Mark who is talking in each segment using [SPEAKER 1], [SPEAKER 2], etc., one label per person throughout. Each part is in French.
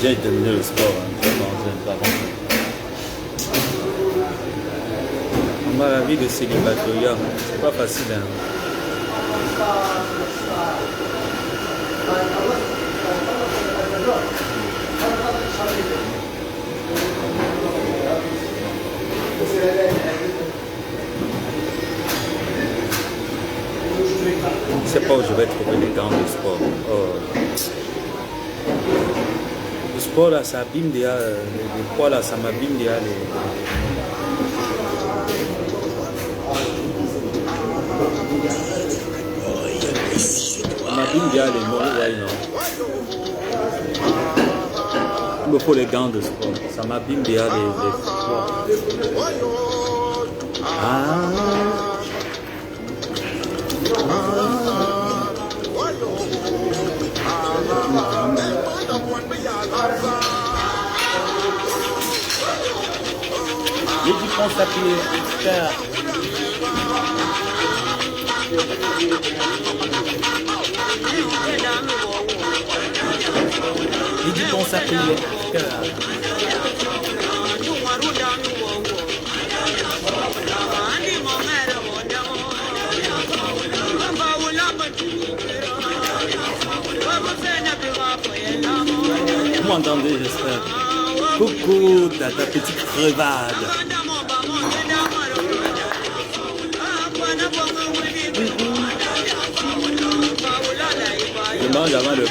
[SPEAKER 1] J'ai terminé le sport. La vie de célibataire, c'est pas facile. Hein. Je ne sais pas où je vais trouver les gants de sport. Oh. Le sport là, ça abîme déjà, les poids là, ça m'abîme déjà. Ça m'abîme déjà les mots, ouais, non. Il me faut les gants de sport. Ça m'abîme déjà les poids. J'ai dit qu'on s'appelait frère. J'ai dit qu'on s'appelait frère. Vous m'entendez, j'espère. Coucou, ta petite crevade. Je mange avant le...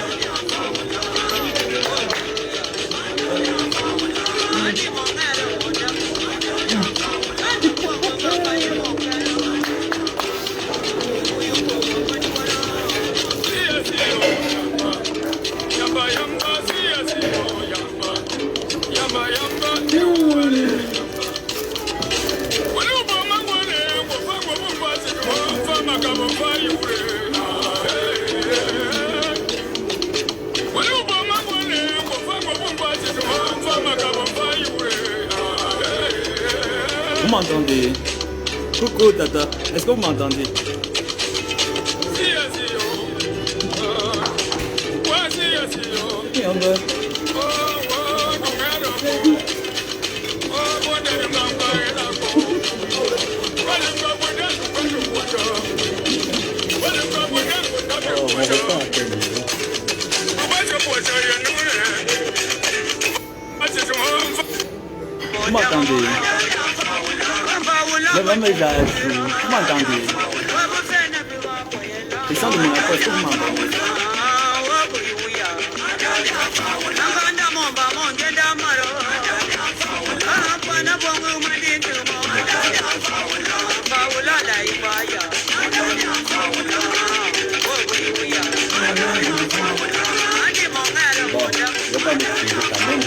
[SPEAKER 1] Vous m'entendez? Coucou Tata, est-ce que vous m'entendez? Vous m'entendez? Le même âge, vous m'entendez? Le son de mon appel, est-ce que vous m'entendez? Bon, je ne vais pas m'excuser quand même.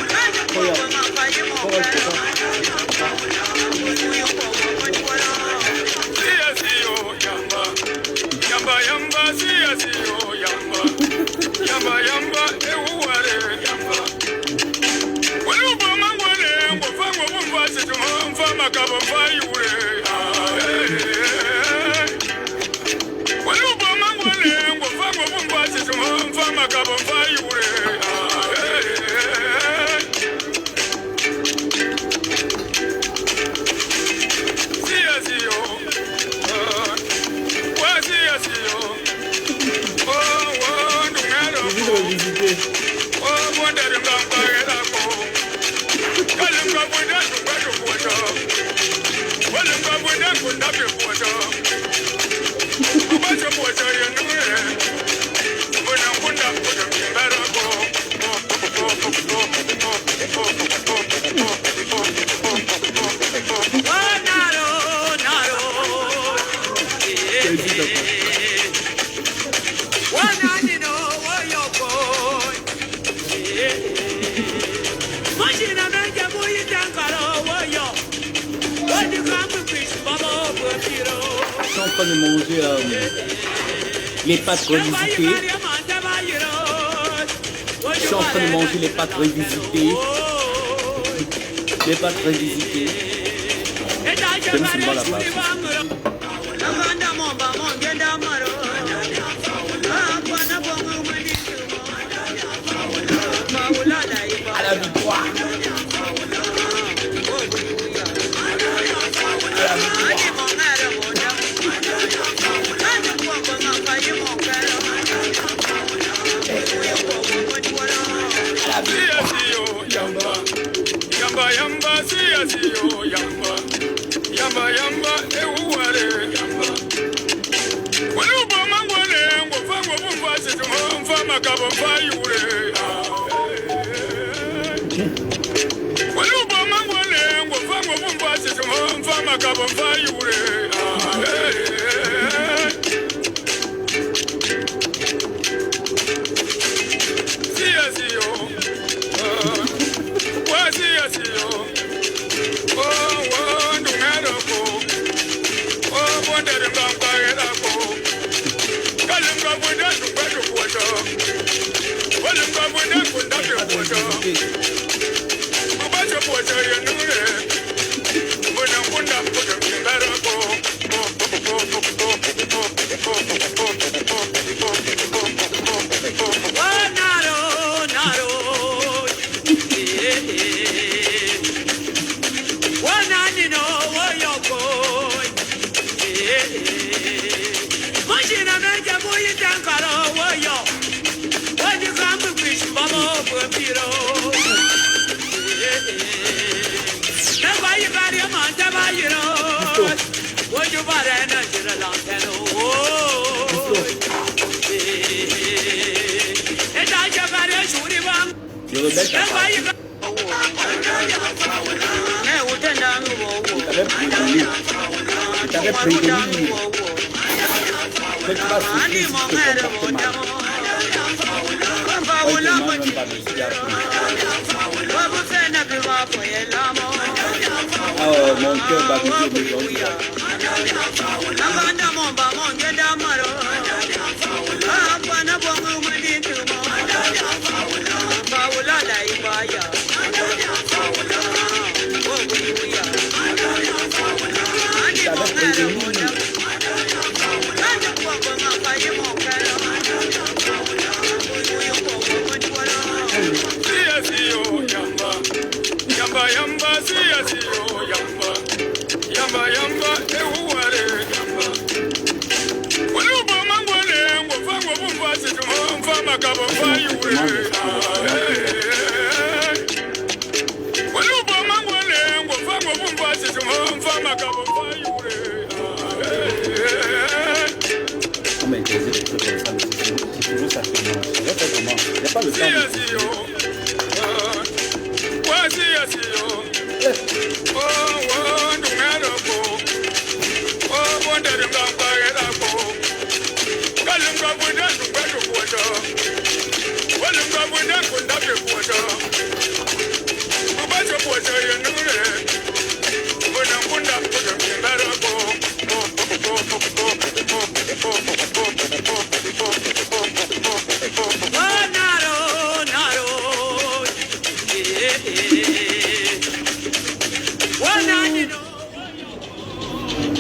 [SPEAKER 1] Je suis en train de manger les pâtes revisitées. Je suis en train de manger les pâtes revisitées. Les pâtes revisitées. Je me suis mal à part. Mon cœur bat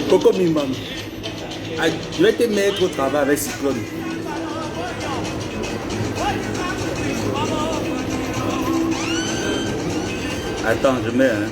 [SPEAKER 1] Coco Mimam, je vais te mettre au travail avec Cyclone. Attends, je mets, hein.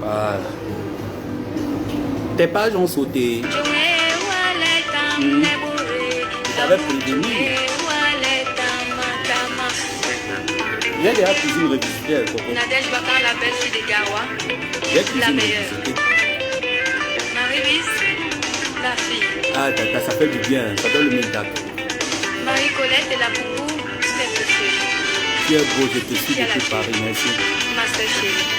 [SPEAKER 1] Voilà. Tes pages ont sauté. J'avais prévenu. J'ai déjà cuisiné revisité.
[SPEAKER 2] Nadège Bakar, la belle fille des Gawa. La meilleure. Marie-Lise, la fille.
[SPEAKER 1] Ah, tata, ça fait du bien. Ça donne le même date.
[SPEAKER 2] Marie-Colette et la poupou, c'est le chérie.
[SPEAKER 1] Tu es beau, je te suis depuis Paris. Merci.
[SPEAKER 2] Ma soeur chérie.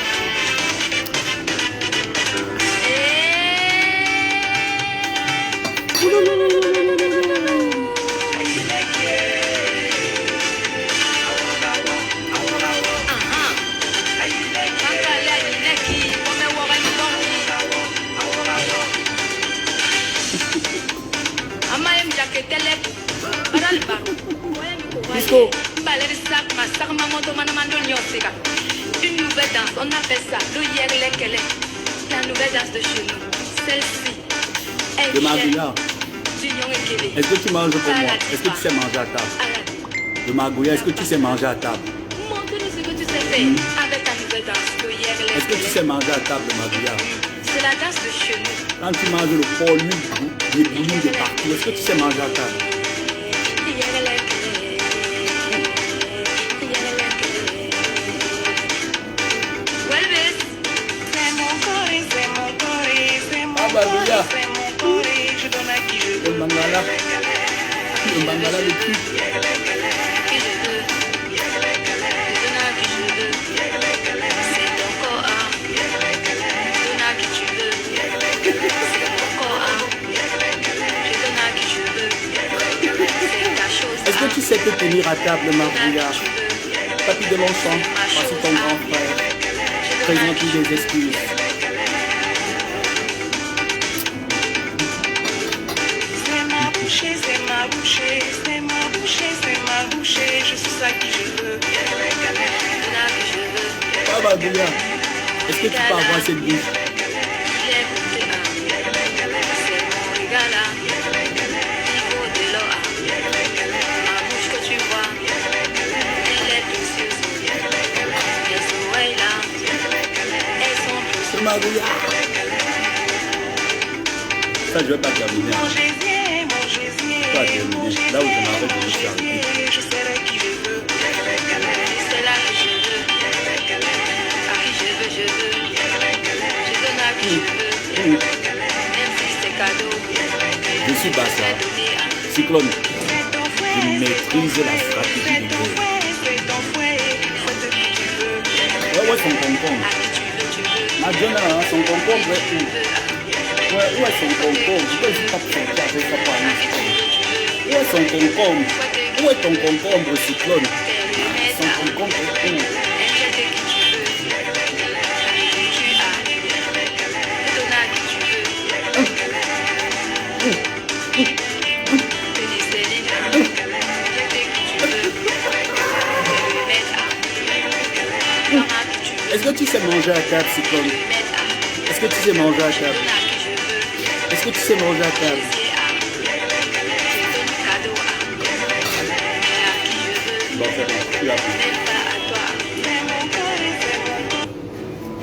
[SPEAKER 2] Une nouvelle danse, on appelle ça le yerlekele. La nouvelle danse de chez nous. Celle-ci, elle
[SPEAKER 1] de ma vie, Est-ce que tu manges pour moi? Est-ce que tu sais manger à table? De Magouya, est-ce que tu sais manger à table?
[SPEAKER 2] Montre-nous ce que tu sais faire avec ta nouvelle danse.
[SPEAKER 1] Est-ce que tu sais manger à table de Magouya?
[SPEAKER 2] C'est la danse de chez nous.
[SPEAKER 1] Quand tu manges le porc, les bouillons de partout, est-ce que tu sais manger à table? Ah bah Magouya, le Bangala le cul. Est-ce que tu sais te tenir à table, Magouya? Papy de Longchamp, voici ton grand frère. Présente-lui des excuses.
[SPEAKER 3] C'est ma bouchée, je suis ça qui je veux.
[SPEAKER 1] Ah Magouya, est-ce que tu peux avoir cette bouche? Magouya. Ça, je ne vais pas terminer.
[SPEAKER 3] Mon gésier,
[SPEAKER 1] Pas terminer. Là où je m'arrête, je suis arrivé.
[SPEAKER 3] je serai qui je veux.
[SPEAKER 2] C'est là que je veux. À qui je veux, je veux. Je donne à qui je veux. Même si c'est cadeau.
[SPEAKER 1] Je suis Bassa. Cyclone. Je maîtrise la stratégie du jeu.
[SPEAKER 3] C'est ton fouet, fouette qui tu veux.
[SPEAKER 1] Ouais, son concombre. Madonna, son concombre est où? Ouais, où est son concombre? Pourquoi je ne suis pas sorti avec sa parole? Où est son concombre? Où est ton concombre, Cyclone? Son concombre est où? Est-ce que tu sais manger à table, Cyclone? Est-ce que tu sais manger à table? Est-ce que tu sais manger à table? Bon, c'est bon, tu l'as pris.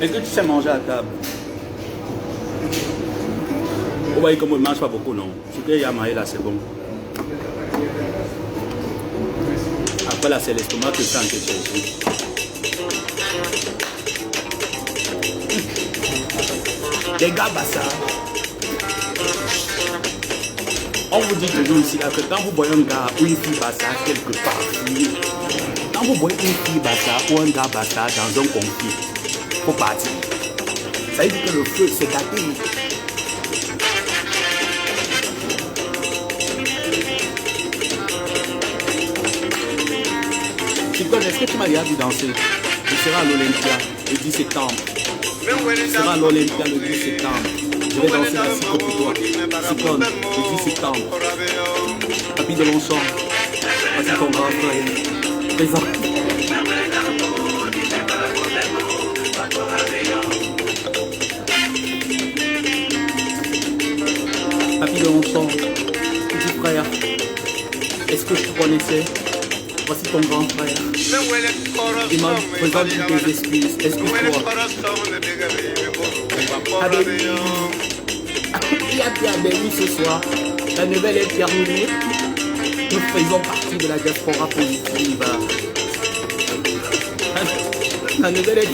[SPEAKER 1] Est-ce que tu sais manger à table? Vous voyez comme on ne mange pas beaucoup, non? Ce qu'il y a maillé là, c'est bon. Après là, c'est l'estomac que ça en quelque chose. Les gars, Bassa, on vous dit toujours ici là que quand vous voyez un gars ou une fille Bassa quelque part, quand vous voyez une fille Bassa ou un gars Bassa dans un conflit, il faut partir. Ça veut dire que le feu s'est gâté. Est-ce que tu m'as déjà vu danser? Je serai à l'Olympia le 10 septembre. Je serai à l'Olympia le 10 septembre. Je vais danser la cycle pour toi. Cyclone, le 10 septembre. Papy de Longchamp. Voici ton grand frère. Présent. Papy de Longchamp. Petit frère. Est-ce que je te connaissais? Voici ton grand frère. Il m'a présenté tes excuses. Excuse-toi. Il y a bien béni ce soir. La nouvelle est terminée. Nous faisons partie de la diaspora positive. La nouvelle est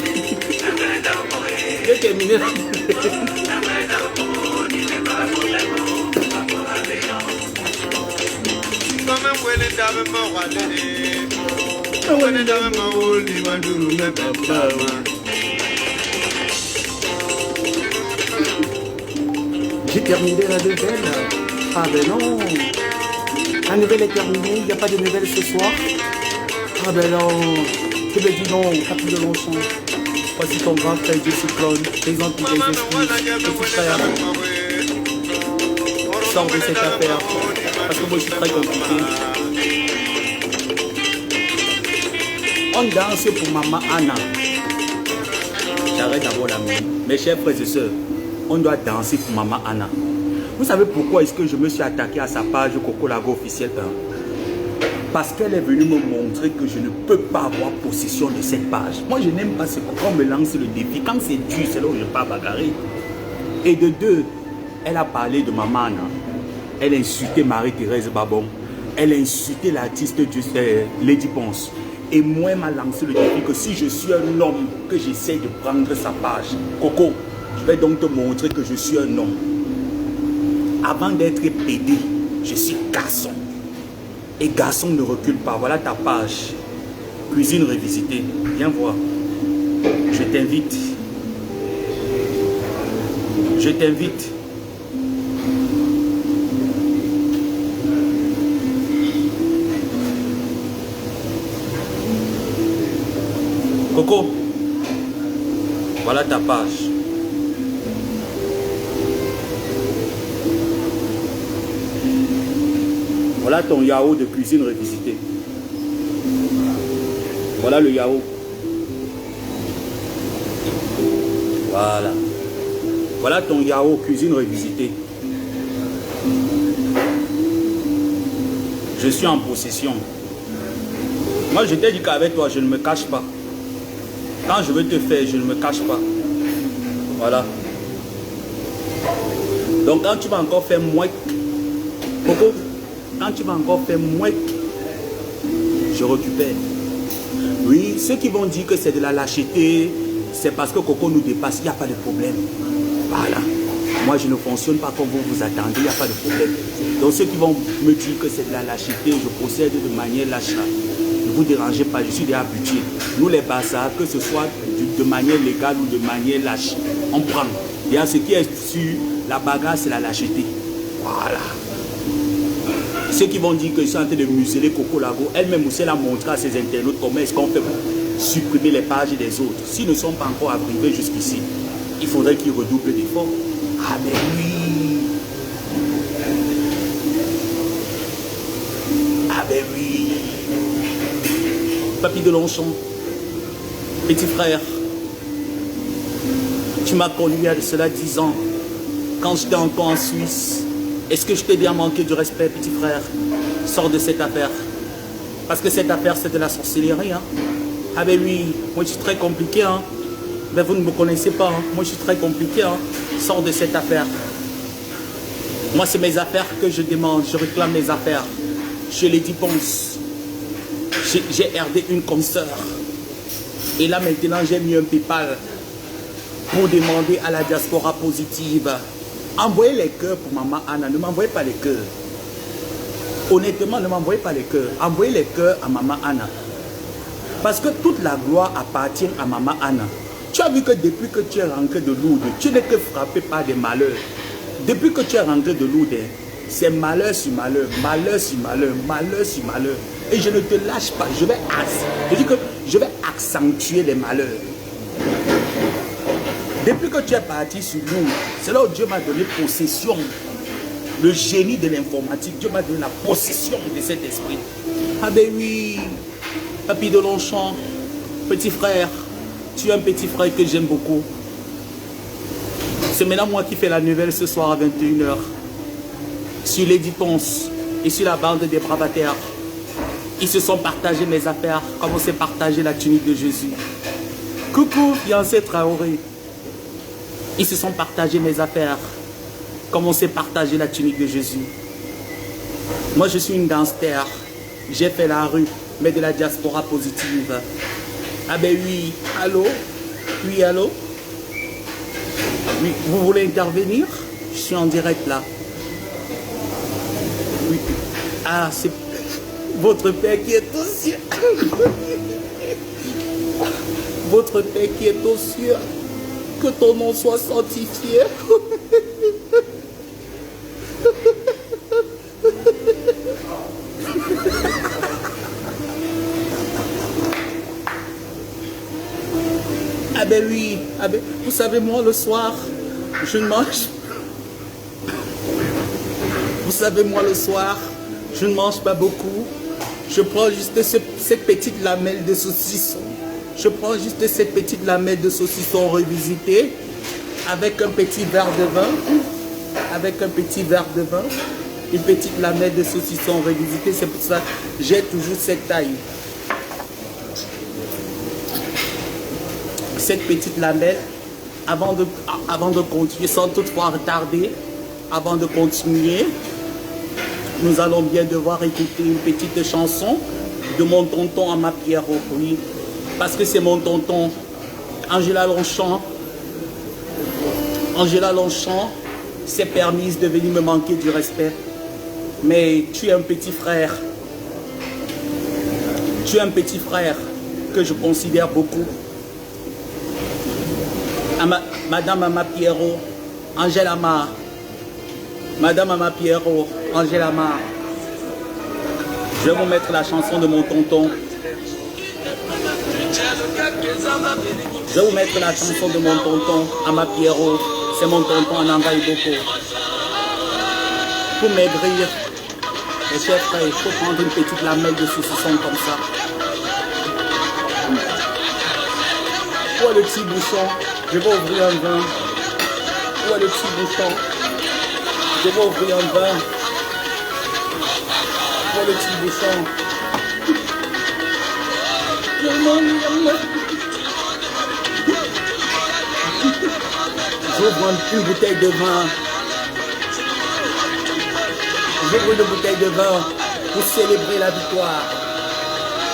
[SPEAKER 1] terminée. J'ai terminé la nouvelle. Ah ben non. La nouvelle est terminée. Il n'y a pas de nouvelles ce soir. Ah ben non. Je me dis non. Papy de Longchamp. Voici ton grand frère du Cyclone. Présente tes excuses. Petit frère. Sors de cette affaire. Parce que moi je suis très compliqué. On danse pour maman Anna. J'arrête d'abord la musique. Mes chers frères et sœurs, on doit danser pour maman Anna. Vous savez pourquoi est-ce que je me suis attaqué à sa page Coco Lago officielle 1? Parce qu'elle est venue me montrer que je ne peux pas avoir possession de cette page. Moi, je n'aime pas ce qu'on me lance le défi. Quand c'est dur, c'est là où je pars bagarrer. Et de deux, elle a parlé de Maman Anna. Elle a insulté Marie-Thérèse Babon. Elle a insulté l'artiste Lady Ponce. Et moi, elle m'a lancé le défi que si je suis un homme, que j'essaie de prendre sa page. Coco, je vais donc te montrer que je suis un homme. Avant d'être pédé, je suis garçon. Et garçon ne recule pas. Voilà ta page. Cuisine revisitée. Viens voir. Je t'invite. Je t'invite. Coco. Voilà ta page. Voilà ton yaourt de cuisine revisité. Voilà le yaourt. Voilà. Voilà ton yaourt cuisine revisité. Je suis en possession. Moi, je t'ai dit qu'avec toi, je ne me cache pas. Quand je veux te faire, je ne me cache pas. Voilà. Donc, quand tu vas encore faire mouette, Coco, quand tu vas encore faire mouette, je récupère. Oui, ceux qui vont dire que c'est de la lâcheté, c'est parce que Coco nous dépasse, il n'y a pas de problème. Voilà. Moi, je ne fonctionne pas comme vous vous attendez, il n'y a pas de problème. Donc, ceux qui vont me dire que c'est de la lâcheté, je procède de manière lâche. Ne vous dérangez pas, je suis déjà habitué. Nous, les bazars, que ce soit de manière légale ou de manière lâche, on prend. Et à ce qui est sûr, la bagarre, c'est la lâcheté. Voilà. Ceux qui vont dire que je suis en train de museler Coco Lago, elle-même aussi, elle a montré à ses internautes comment est-ce qu'on fait pour supprimer les pages des autres. S'ils ne sont pas encore arrivés jusqu'ici, il faudrait qu'ils redoublent d'efforts. Ah mais oui. Ah ben oui. Papy de Longchamp, petit frère, tu m'as connu il y a de cela 10 ans, quand j'étais encore en Suisse. Est-ce que je t'ai bien manqué du respect, petit frère? Sors de cette affaire. Parce que cette affaire, c'est de la sorcellerie. Hein? Ah ben oui, moi je suis très compliqué. Hein? Ben vous ne me connaissez pas. Hein? Moi je suis très compliqué. Hein? Sors de cette affaire. Moi c'est mes affaires que je demande. Je réclame mes affaires. Je les dépense. J'ai herdé une consoeur. Et là maintenant j'ai mis un PayPal pour demander à la diaspora positive. Envoyez les cœurs pour Maman Anna. Ne m'envoyez pas les cœurs. Honnêtement, ne m'envoyez pas les cœurs. Envoyez les cœurs à Maman Anna. Parce que toute la gloire appartient à Maman Anna. Tu as vu que depuis que tu es rentré de Lourdes, tu n'es que frappé par des malheurs. Depuis que tu es rentré de Lourdes, c'est malheur sur malheur, malheur sur malheur, malheur sur malheur. Et je ne te lâche pas. Je vais accentuer les malheurs. Depuis que tu es parti sur Lourdes, c'est là où Dieu m'a donné possession. Le génie de l'informatique, Dieu m'a donné la possession de cet esprit. Ah ben oui, Papy de Longchamp, petit frère, tu es un petit frère que j'aime beaucoup. C'est maintenant moi qui fais la nouvelle ce soir à 21 h. Sur Lady Ponce et sur la bande des bravataires. Ils se sont partagés mes affaires comme on s'est partagé la tunique de Jésus. Coucou, fiancé Traoré. Ils se sont partagés mes affaires comme on s'est partagé la tunique de Jésus. Moi, je suis une gangster. J'ai fait la rue, mais de la diaspora positive. Ah ben oui, allô? Oui, allô? Oui, vous voulez intervenir? Je suis en direct là. Oui. Ah, c'est votre Père qui est aux cieux. Votre Père qui est aux cieux. Que ton nom soit sanctifié. Ah ben oui, ah ben, vous savez moi le soir, je ne mange. Vous savez moi le soir, je ne mange pas beaucoup. Je prends juste cette petite lamelle de saucisson. Je prends juste cette petite lamelle de saucisson revisitée avec un petit verre de vin. avec un petit verre de vin, une petite lamelle de saucisson revisité. C'est pour ça que j'ai toujours cette taille. Cette petite lamelle, avant de continuer, sans toutefois retarder, avant de continuer, nous allons bien devoir écouter une petite chanson de mon tonton Ama Pierrot, oui, parce que c'est mon tonton. Angela Longchamp s'est permise de venir me manquer du respect. Mais tu es un petit frère. Tu es un petit frère que je considère beaucoup. Madame Ama Pierrot, Angela Mar. Madame Ama Pierrot, Angela Mar. Je vais vous mettre la chanson de mon tonton. Je vais vous mettre la chanson de mon tonton Ama Pierrot. C'est mon tonton en Angaï Boko. Pour maigrir, mes chers frères, il faut prendre une petite lamelle de saucisson comme ça. Où est le petit bouchon? Je vais ouvrir un vin. Où est le petit bouchon? Je vais ouvrir un vin. Où est le petit bouchon? J'ouvre une bouteille de vin. J'ouvre une bouteille de vin pour célébrer la victoire.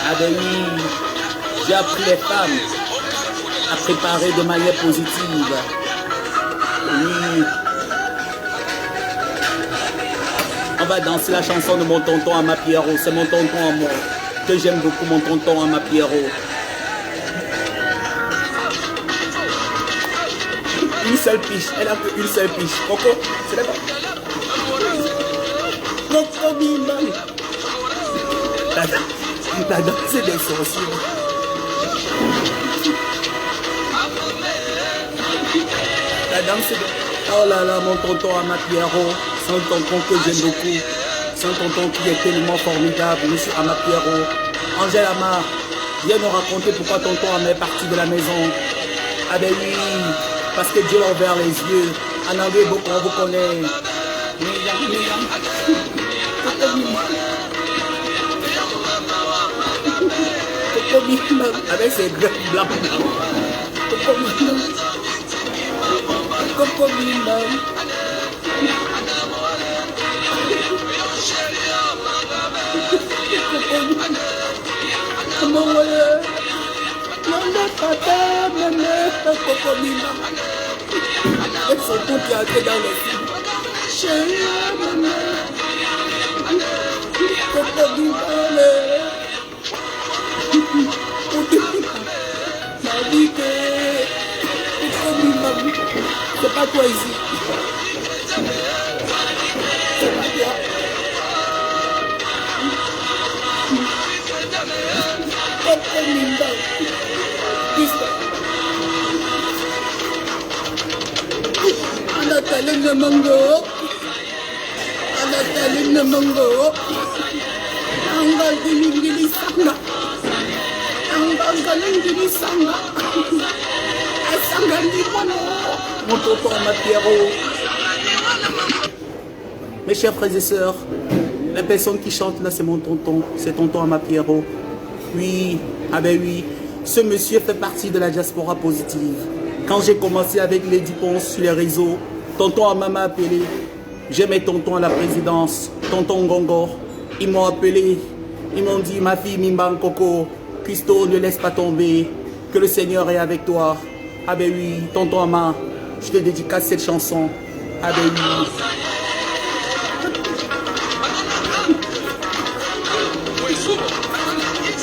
[SPEAKER 1] Ah ben oui, j'ai appris les femmes à préparer de manière positive. Oui. On va danser la chanson de mon tonton Ama Pierrot. C'est mon tonton à moi, que j'aime beaucoup, mon tonton Ama Pierrot. Une seule piche, elle a fait une seule piche. Coco, c'est d'accord. Coco Bimban. La danse des sorciers. La danse de... Oh là là, mon tonton Ama Pierrot. C'est un tonton que j'aime beaucoup. C'est un tonton qui est tellement formidable. Monsieur Ama Pierrot. Angèle Ama, viens nous raconter pourquoi tonton Ama est parti de la maison. Ah ben oui, parce que Dieu l'a ouvert les yeux. En anglais, beaucoup on vous connaît. Avec ses blancs blancs. Coco Bimban. Avec son coup qui a été dans le film. Chérie, maman. Coco Bimban. M'a dit que Coco Bimban, c'est pas toi ici. C'est pas toi. Coco Bimban. Anataline mango. Anataline mango. Angal dilingili sanga. Angal dilingili sanga. Asanga limano. Mon tonton Ama Pierrot. Mes chers frères et sœurs, la personne qui chante là, c'est mon tonton. C'est tonton Ama Pierrot. Oui, ah ben oui. Ce monsieur fait partie de la diaspora positive. Quand j'ai commencé avec les Ponce sur les réseaux, tonton Ama m'a appelé. J'ai mes tontons à la présidence, tonton Gongo. Ils m'ont appelé, ils m'ont dit, ma fille Mimban Coco, Christo, ne laisse pas tomber, que le Seigneur est avec toi. Ah ben oui, tonton Ama, je te dédicace cette chanson. Ah ben oui.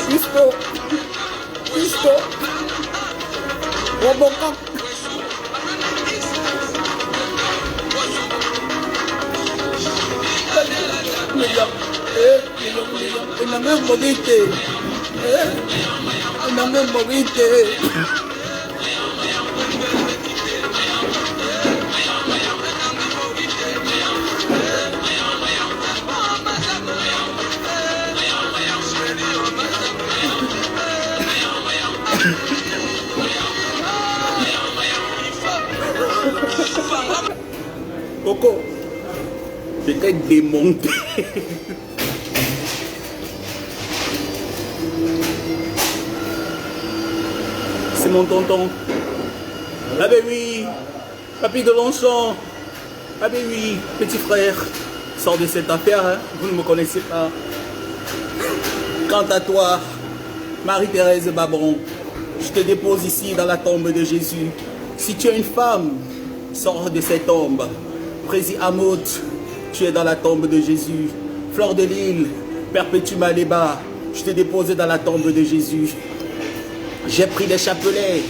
[SPEAKER 1] Christo, Christo, Robocop. Coco, J'étais démonté. C'est mon tonton. Ah ben oui, papy de Longchamp. Ah ben oui, petit frère. Sors de cette affaire, hein. Vous ne me connaissez pas. Quant à toi, Marie-Thérèse Babron, je te dépose ici dans la tombe de Jésus. Si tu es une femme, sors de cette tombe. Prési Hamout, tu es dans la tombe de Jésus. Fleur de Lille, Perpétue Maléba, je te dépose dans la tombe de Jésus. J'ai pris des chapelets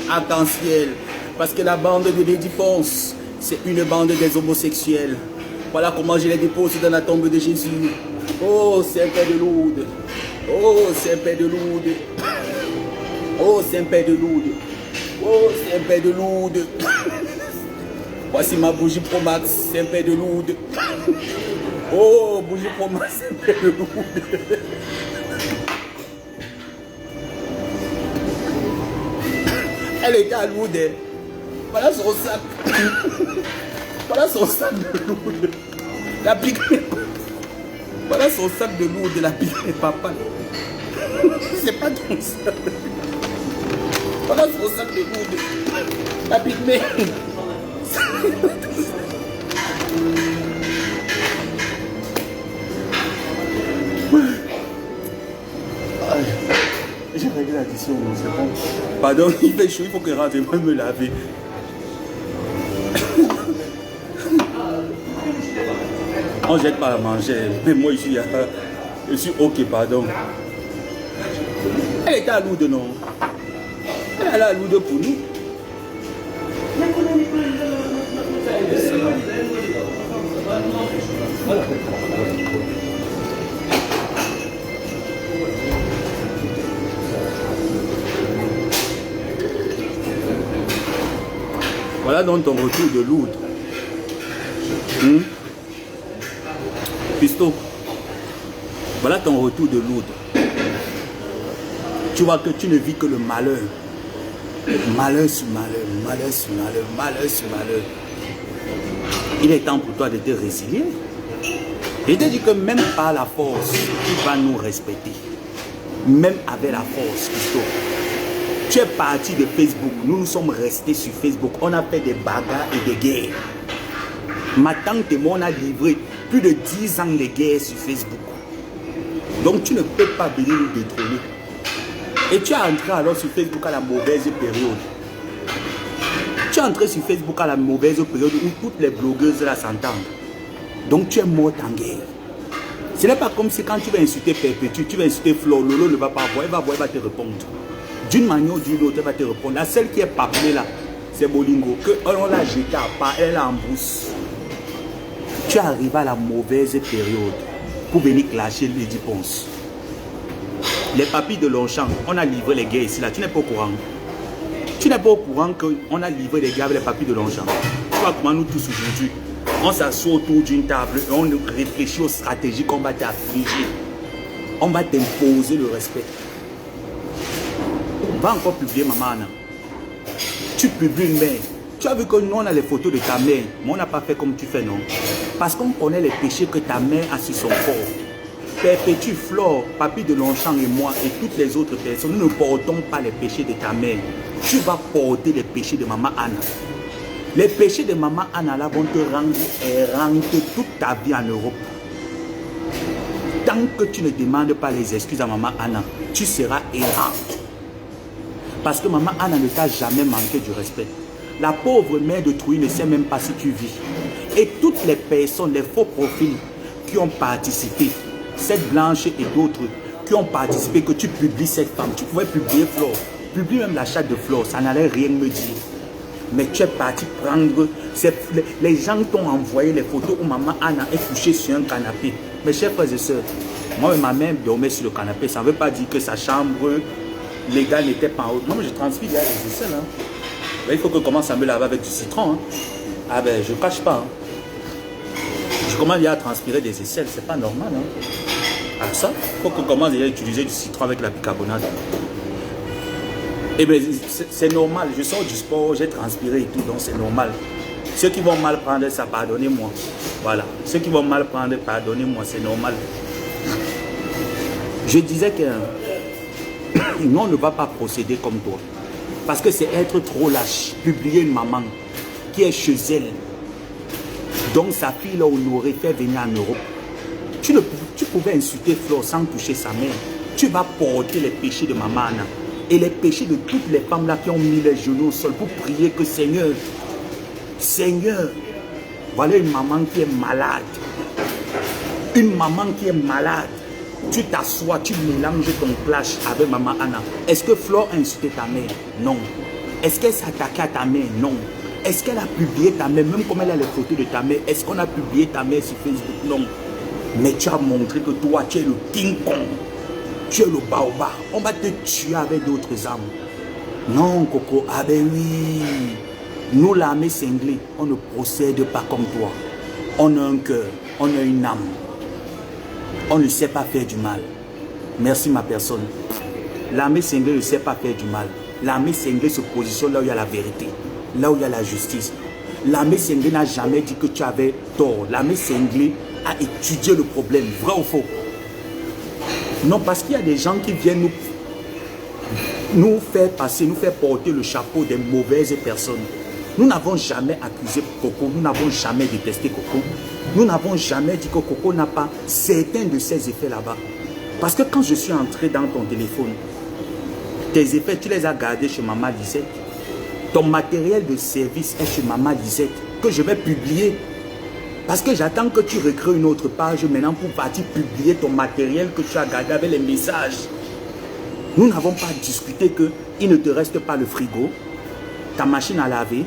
[SPEAKER 1] arc-en-ciel parce que la bande de Lady Ponce, c'est une bande des homosexuels. Voilà comment je les dépose dans la tombe de Jésus. Oh, Saint-Père de Lourdes. Oh, Saint-Père de Lourdes. Oh, Saint-Père de Lourdes. Oh, Saint-Père de Lourdes. Voici ma bougie Promax, Saint-Père de Lourdes. Oh, bougie Promax, Saint-Père de Lourdes. Elle était à Lourdes. Voilà son sac. Voilà son sac de Lourdes. La pique. Voilà son sac de Lourdes, la pique et papa. C'est pas ton sac. Voilà son sac de Lourdes. La pique. J'ai réglé l'addition, c'est bon. Pardon, il fait chaud, il faut que je rentre, me laver. On ne jette pas à manger, mais moi je suis ok, pardon. Elle était à Lourdes, non? Elle est allée à Lourdes pour nous. Voilà donc ton retour de Lourdes. Pisto, voilà ton retour de Lourdes. Tu vois que tu ne vis que le malheur. Malheur sur malheur, malheur sur malheur, malheur sur malheur. Il est temps pour toi de te résilier. Je te dis que même par la force, tu vas nous respecter. Même avec la force, Pisto. Tu es parti de Facebook, nous sommes restés sur Facebook. On a fait des bagarres et des guerres. Ma tante et moi, on a livré plus de 10 ans de guerre sur Facebook. Donc tu ne peux pas venir nous détrôner. Et tu es entré alors sur Facebook à la mauvaise période. Tu es entré sur Facebook à la mauvaise période où toutes les blogueuses là s'entendent. Donc tu es mort en guerre. Ce n'est pas comme si quand tu vas insulter Perpétue, tu vas insulter Flo, Lolo ne va pas voir, elle va te répondre. D'une manière ou d'une autre, elle va te répondre. La seule qui est papelée là, c'est Bolingo. On l'a jeté à part, elle est en brousse. Tu arrives à la mauvaise période pour venir clasher Lady Ponce. Les papilles de Longchamp, on a livré les gars ici là. Tu n'es pas au courant. Tu n'es pas au courant qu'on a livré les gars avec les papilles de Longchamp. Tu vois comment nous tous aujourd'hui, on s'assoit autour d'une table et on réfléchit aux stratégies qu'on va t'affliger. On va t'imposer le respect. Va encore publier maman Anna. Tu publies une mère. Tu as vu que nous on a les photos de ta mère, mais on n'a pas fait comme tu fais, non? Parce qu'on connaît les péchés que ta mère a sur son corps. Perpétue, Flore, Papy de Longchamp et moi et toutes les autres personnes, nous ne portons pas les péchés de ta mère. Tu vas porter les péchés de maman Anna. Les péchés de maman Anna là vont te rendre errante toute ta vie en Europe. Tant que tu ne demandes pas les excuses à maman Anna, tu seras errante. Parce que maman Anna ne t'a jamais manqué du respect. La pauvre mère de Trouille ne sait même pas si tu vis. Et toutes les personnes, les faux profils qui ont participé, cette Blanche et d'autres qui ont participé, que tu publies cette femme, tu pouvais publier Flore, publie même la chatte de Flore, ça n'allait rien me dire. Mais tu es parti prendre, les gens t'ont envoyé les photos où maman Anna est couchée sur un canapé. Mes chers frères et sœurs, moi et ma mère dormait sur le canapé, ça ne veut pas dire que sa chambre légale n'était pas en haut. Non, mais je transfère les aisselles. Hein. Il faut que je commence à me laver avec du citron. Hein. Ah ben, je ne cache pas. Hein. Je commence à transpirer des aisselles, c'est pas normal. Hein. Ah ça, il faut que je commence à utiliser du citron avec la bicarbonate. Eh bien, c'est normal. Je sors du sport, j'ai transpiré et tout, donc c'est normal.
[SPEAKER 4] Ceux qui vont mal prendre ça, pardonnez-moi. Voilà. Ceux qui vont mal prendre, pardonnez-moi, c'est normal. Je disais que non, on ne va pas procéder comme toi. Parce que c'est être trop lâche. Publier une maman qui est chez elle. Donc sa fille là, on aurait fait venir en Europe. Tu pouvais insulter Flore sans toucher sa mère. Tu vas porter les péchés de maman Anna. Et les péchés de toutes les femmes là qui ont mis les genoux au sol pour prier que Seigneur, Seigneur, voilà une maman qui est malade. Une maman qui est malade. Tu t'assois, tu mélanges ton clash avec maman Anna. Est-ce que Flore a insulté ta mère? Non. Est-ce qu'elle s'attaquait à ta mère? Non. Est-ce qu'elle a publié ta mère, même comme elle a les photos de ta mère? Est-ce qu'on a publié ta mère sur Facebook? Non. Mais tu as montré que toi, tu es le King Kong. Tu es le baobab. On va te tuer avec d'autres armes. Non, Coco. Ah ben oui. Nous, l'armée cinglée, on ne procède pas comme toi. On a un cœur, on a une âme. On ne sait pas faire du mal. Merci ma personne. L'armée cinglée ne sait pas faire du mal. L'armée cinglée se positionne là où il y a la vérité. Là où il y a la justice. L'armée cinglée n'a jamais dit que tu avais tort. L'armée cinglée a étudié le problème. Vrai ou faux? Non, parce qu'il y a des gens qui viennent nous faire passer, nous faire porter le chapeau des mauvaises personnes. Nous n'avons jamais accusé Coco, nous n'avons jamais détesté Coco. Nous n'avons jamais dit que Coco n'a pas certains de ses effets là-bas. Parce que quand je suis entré dans ton téléphone, tes effets, tu les as gardés chez Maman Lisette. Ton matériel de service est chez Maman Lisette, que je vais publier. Parce que j'attends que tu recrées une autre page maintenant pour partir publier ton matériel que tu as gardé avec les messages. Nous n'avons pas discuté qu'il ne te reste pas le frigo, ta machine à laver,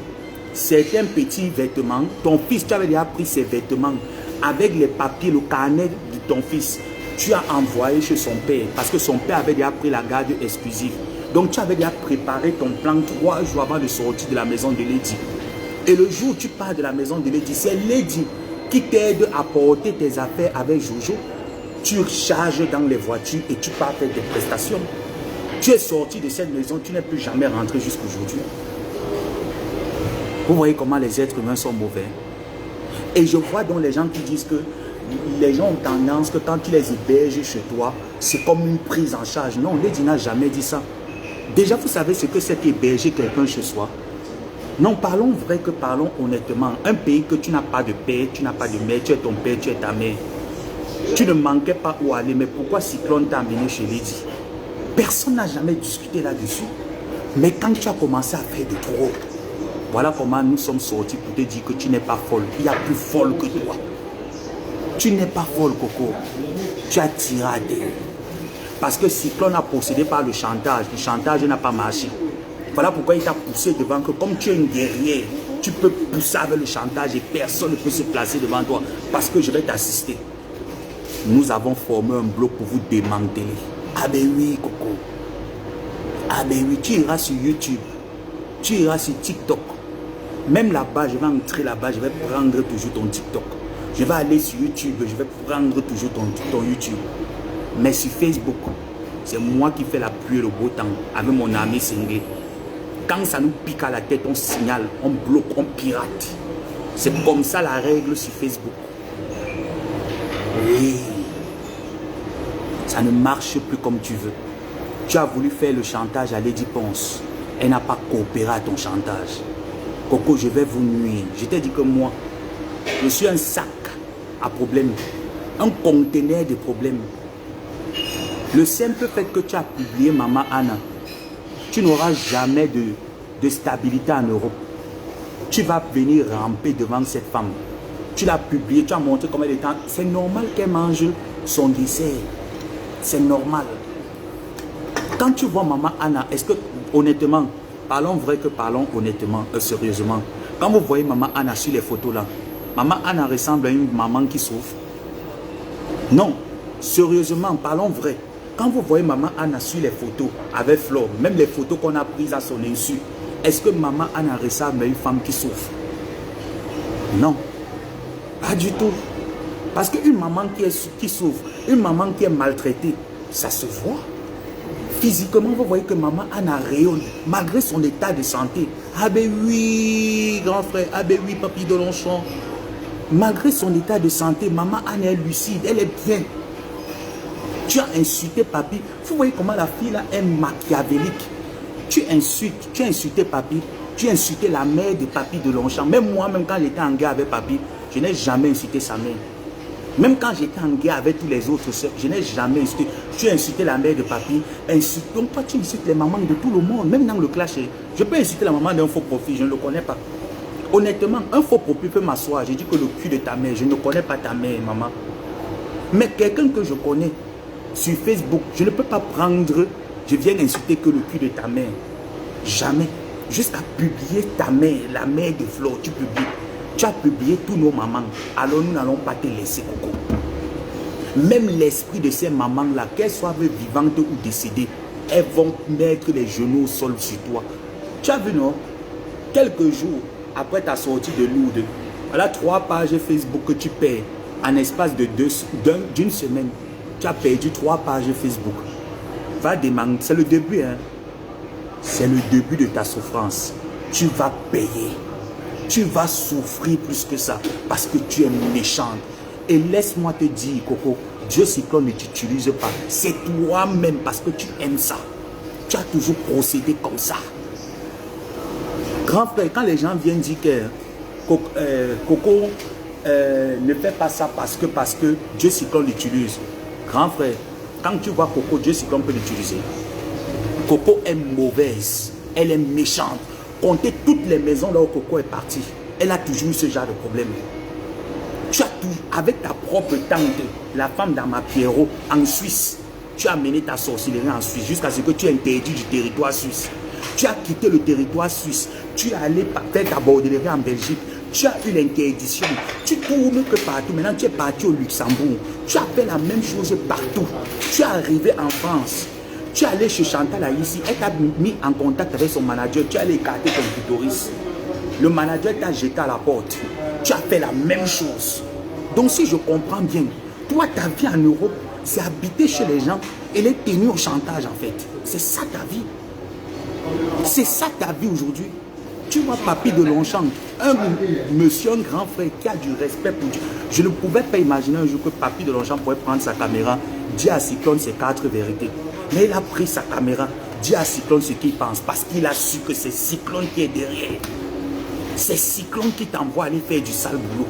[SPEAKER 4] certains petits vêtements. Ton fils, tu avais déjà pris ses vêtements avec les papiers, le carnet de ton fils. Tu as envoyé chez son père parce que son père avait déjà pris la garde exclusive. Donc tu avais déjà préparé ton plan 3 jours avant de sortir de la maison de Lady. Et le jour où tu pars de la maison de Lady, c'est Lady qui t'aide à porter tes affaires avec Jojo. Tu charges dans les voitures et tu pars faire tes prestations. Tu es sorti de cette maison, tu n'es plus jamais rentré jusqu'aujourd'hui. Vous voyez comment les êtres humains sont mauvais. Et je vois donc les gens qui disent que les gens ont tendance que quand tu les héberges chez toi, c'est comme une prise en charge. Non, Lady n'a jamais dit ça. Déjà, vous savez ce que c'est qu'héberger quelqu'un chez soi? Non, parlons vrai que parlons honnêtement. Un pays que tu n'as pas de père, tu n'as pas de mère, tu es ton père, tu es ta mère. Tu ne manquais pas où aller, mais pourquoi Cyclone t'a amené chez Lady? Personne n'a jamais discuté là-dessus. Mais quand tu as commencé à faire de trop, voilà comment nous sommes sortis pour te dire que tu n'es pas folle. Il y a plus folle que toi. Tu n'es pas folle, Coco. Tu as tiradé. Parce que Cyclone a procédé par le chantage n'a pas marché. Voilà pourquoi il t'a poussé devant que comme tu es une guerrière, tu peux pousser avec le chantage et personne ne peut se placer devant toi parce que je vais t'assister. Nous avons formé un bloc pour vous démanteler. Ah ben oui, Coco. Ah ben oui, tu iras sur YouTube. Tu iras sur TikTok. Même là-bas, je vais entrer là-bas, je vais prendre toujours ton TikTok. Je vais aller sur YouTube, je vais prendre toujours ton YouTube. Mais sur Facebook, c'est moi qui fais la pluie et le beau temps avec mon ami cinglé. Quand ça nous pique à la tête, on signale, on bloque, on pirate. C'est comme ça la règle sur Facebook. Oui. Ça ne marche plus comme tu veux. Tu as voulu faire le chantage à Lady Ponce. Elle n'a pas coopéré à ton chantage. Coco, je vais vous nuire. Je t'ai dit que moi, je suis un sac à problèmes. Un conteneur de problèmes. Le simple fait que tu as publié Maman Anna, tu n'auras jamais de stabilité en Europe. Tu vas venir ramper devant cette femme. Tu l'as publié, tu as montré comment elle est. C'est normal qu'elle mange son dessert. C'est normal. Quand tu vois Maman Anna, est-ce que, honnêtement, parlons vrai que parlons honnêtement, sérieusement. Quand vous voyez Maman Anna sur les photos là, Maman Anna ressemble à une maman qui souffre. Non, sérieusement, parlons vrai. Quand vous voyez Maman Anna sur les photos avec Flore, même les photos qu'on a prises à son insu, est-ce que Maman Anna ressemble à une femme qui souffre? Non, pas du tout. Parce qu'une maman qui souffre, une maman qui est maltraitée, ça se voit. Physiquement, vous voyez que maman Anna rayonne, malgré son état de santé. Ah ben oui, grand frère, ah ben oui, papy de Longchamp. Malgré son état de santé, maman Anna est lucide, elle est bien. Tu as insulté papy. Vous voyez comment la fille là est machiavélique. Tu as insulté papy. Tu as insulté la mère de papy de Longchamp. Même moi, même quand j'étais en guerre avec papy, je n'ai jamais insulté sa mère. Même quand j'étais en guerre avec tous les autres soeurs, je n'ai jamais insulté. Tu as insulté la mère de papy. Donc toi, tu insultes les mamans de tout le monde, même dans le clash. Je peux insulter la maman d'un faux profil, je ne le connais pas. Honnêtement, un faux profil peut m'asseoir. J'ai dit que le cul de ta mère, je ne connais pas ta mère, maman. Mais quelqu'un que je connais sur Facebook, je ne peux pas prendre, je viens insulter que le cul de ta mère. Jamais. Jusqu'à publier ta mère, la mère de Flo, tu publies. Tu as publié tous nos mamans. Alors nous n'allons pas te laisser, Coco. Même l'esprit de ces mamans-là, qu'elles soient vivantes ou décédées, elles vont mettre les genoux au sol sur toi. Tu as vu, non? Quelques jours après ta sortie de Lourdes, voilà 3 pages Facebook que tu perds en espace d'une semaine. Tu as perdu 3 pages Facebook. Va demander, c'est le début, hein? C'est le début de ta souffrance. Tu vas payer. Tu vas souffrir plus que ça parce que tu es méchante. Et laisse-moi te dire, Coco, Dieu Cyclone ne t'utilise pas. C'est toi-même parce que tu aimes ça. Tu as toujours procédé comme ça. Grand frère, quand les gens viennent dire que Coco ne fait pas ça parce que Dieu Cyclone l'utilise. Grand frère, quand tu vois Coco, Dieu Cyclone peut l'utiliser. Coco est mauvaise, elle est méchante. Comptez toutes les maisons là où Coco est parti. Elle a toujours eu ce genre de problème. Tu as tout, avec ta propre tante, la femme d'Ama Pierrot, en Suisse, tu as mené ta sorcellerie en Suisse jusqu'à ce que tu aies interdit du territoire suisse. Tu as quitté le territoire suisse. Tu es allé faire ta bordellerie en Belgique. Tu as eu l'interdiction. Tu tournes que partout. Maintenant, tu es parti au Luxembourg. Tu as fait la même chose partout. Tu es arrivé en France. Tu es allé chez Chantal ici, elle t'a mis en contact avec son manager, tu es allé écarter ton clitoris. Le manager t'a jeté à la porte. Tu as fait la même chose. Donc si je comprends bien, toi ta vie en Europe, c'est habiter chez les gens et les tenir au chantage en fait. C'est ça ta vie. C'est ça ta vie aujourd'hui. Tu vois papy de Longchamp, un monsieur, un grand frère qui a du respect pour Dieu. Je ne pouvais pas imaginer un jour que papy de Longchamp pourrait prendre sa caméra, dire à Cyclone ses 4 vérités. Mais il a pris sa caméra, dit à Cyclone ce qu'il pense, parce qu'il a su que c'est Cyclone qui est derrière. C'est Cyclone qui t'envoie aller faire du sale boulot.